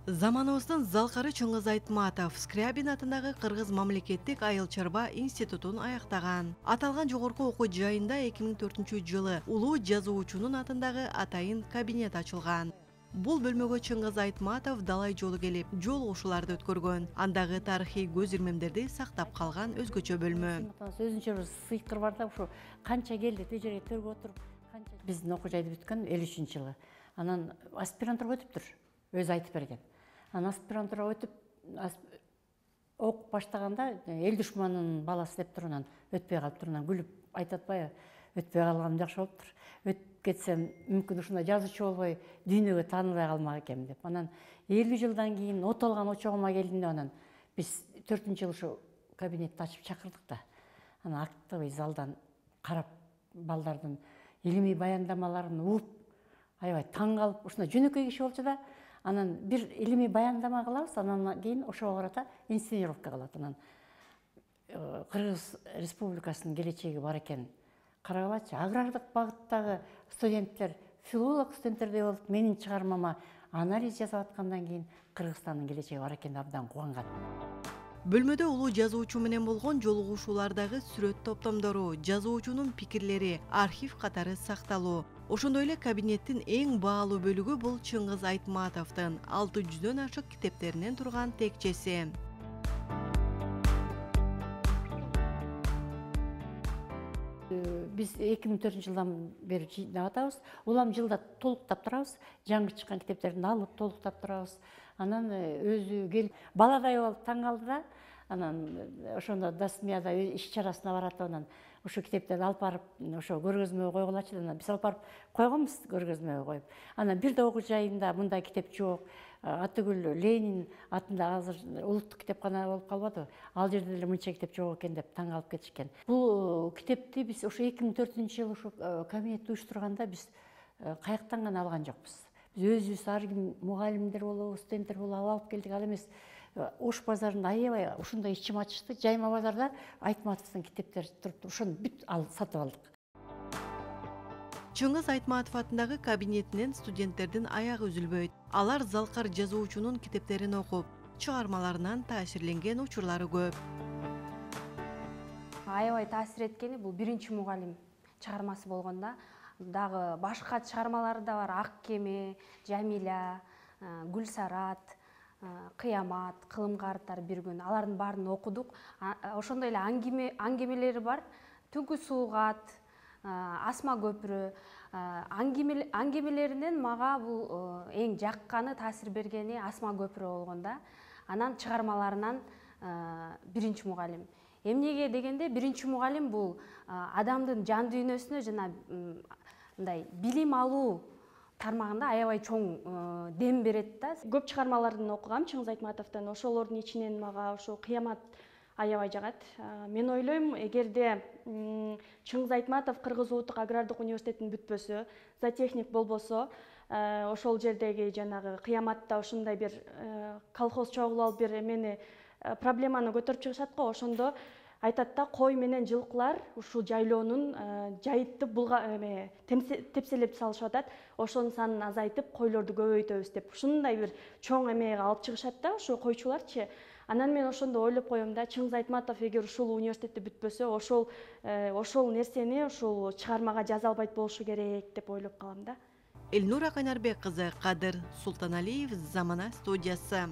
Заманыбыздын Залкары Чыңгыз Айтматов Скрябин атындагы Кыргыз мамлекеттик айыл чарба институтун аяктаган. Аталган жогорку окуу жайында 2004-жылы улуу жазуучунун атындагы атайын кабинет ачылган. Бул бөлмөгө Чыңгыз Айтматов далай жолу келип, жол кошуларды өткөргөн. Андагы тарыхый көз ирмемдерди сактап калган өзгөчө бөлмө. Өзүнчө бир сыйкыр бар да, ушу канча келди, тил жерге төргө отуруп, канча биздин окуу жайды бүткөн 53-жылы. Анан аспирантура өтүптүр. Өзү айтып берген. Анан аспирантура өтүп, окуп баштаганда эл душманынын баласы деп турунан өтпөй калып турунан күлүп айтып атпайбы, өтпөй калган жакшы болуптур. Өтүп кетсем, мүмкүн ушундай жазуучу болбой дүйнөгө таанылбай калмак экенмин деп. Анан 50 жылдан кийин от алган очогума келдимде, анан биз 4-жылы ушу кабинетти ачып чакырдык да. Анан актовый залдан карап, балдардын илимий баяндамаларын угуп, аябай таң калып, ушундай жөнөкөй киши болчу да. Анан бир илимий баяндама кылабыз, анан кийин ошого карата инсценировка кылат. Анан Кыргыз Республикасынын келечеги бар экен. Карагылачы, агрардык багыттагы студенттер, филолог студенттердей болуп, менин чыгармама анализ жасап аткандан кийин Кыргызстандын келечеги бар экен деп абдан кубанган. Бөлмөдө улуу жазуучу менен болгон жолугушуулардагы сүрөт топтомдору, жазуучунун пикирлери, архив катары сакталуу. Ошондой эле кабинеттин эң баалуу бөлүгү бул Чыңгыз Айтматовдун 600дөн ашык китептеринен турган текчеси. Биз 2004-жылдан бери жыйнап атабыз. Улам жылда толуктап турабыз. Жаңы чыккан китептерди алып толуктап турабыз. Анан өзү келип баладай болуп таң калды да. Анан ошондо Дасмияда иш чарасына барат, анан ошо китептерди алып барып, ошо көргөзмөгө койгулачы деп, биз алып барып койгонбуз көргөзмөгө коюп. Анан бир да окуу жайында мындай китеп жок. Атыгүл Ленин атында азыр улуттук китепкана болуп калбадыбы? Ал жерде деле мынча китеп жок экен деп таң калып кетишкен. Бул китепти биз ошо 2004-жылы ошо кабинетти уюштурганда биз каяктан гана алган жокпуз. Биз өзүбүз ар ким мугалимдер болобу, студенттер болобу алып келдик, ал эмес. Ош базарында аябай ушундай ичим ачышты. Жайма базарда Айтматовдун китептери турупту. Ошону бүт сатып алдык. Чыңгыз Айтматов атындагы кабинетинен студенттердин аягы үзүлбөйт. Алар Залкар жазуучунун китептерин окуп, чыгармаларынан таасирленген учурлары көп. Аябай таасир эткени бул биринчи мугалим чыгармасы болгонда, дагы башка чыгармалары да бар. Ак кеме, Жамиля, Гүлсарат, Кыямат, Кылымга арттар бир күн. Алардын баарын окудук. Ошондой эле аңгемелери бар. Түнкү суугат, Асма көпүрө, аңгемелеринен мага бул эң жакканы, таасир бергени Асма көпүрө болгонда. Анан чыгармаларынан биринчи мугалим. Эмнеге дегенде, биринчи мугалим бул адамдын жан дүйнөсүнө жана мындай билим алуу тармагында аябай чоң дем берет да. Көп чыгармаларын окугам Чыңгыз Айтматовдон. Ошолордун ичинен мага ошо Кыямат аябай жагат. Мен ойлойм, эгерде Чыңгыз Айтматов Кыргыз Улуттук агрардык университетин бүтпөсө, зоотехник болбосо, ошол жердеги жанагы Кыяматта ошондой бир колхоз чогулуп алып бир эмени проблеманы көтөрүп чыгышат го, ошондо айтат да, кой менен жылкылар ушул жайлоонун жайытты тепселеп салышып атат. Ошонун санын азайтып, койлорду көбөйтөбүз деп ушундай бир чоң эмеге алып чыгышат да, ошо койчуларчы. Анан мен ошондо ойлоп коем да, Чыңгыз Айтматов эгер ушул университетти бүтпөсө, ошол нерсени ушул чыгармага жаза албайт болушу керек деп ойлоп калам да. Элнура Кайнарбек кызы, Кадыр Султаналиев, Замана студиясы.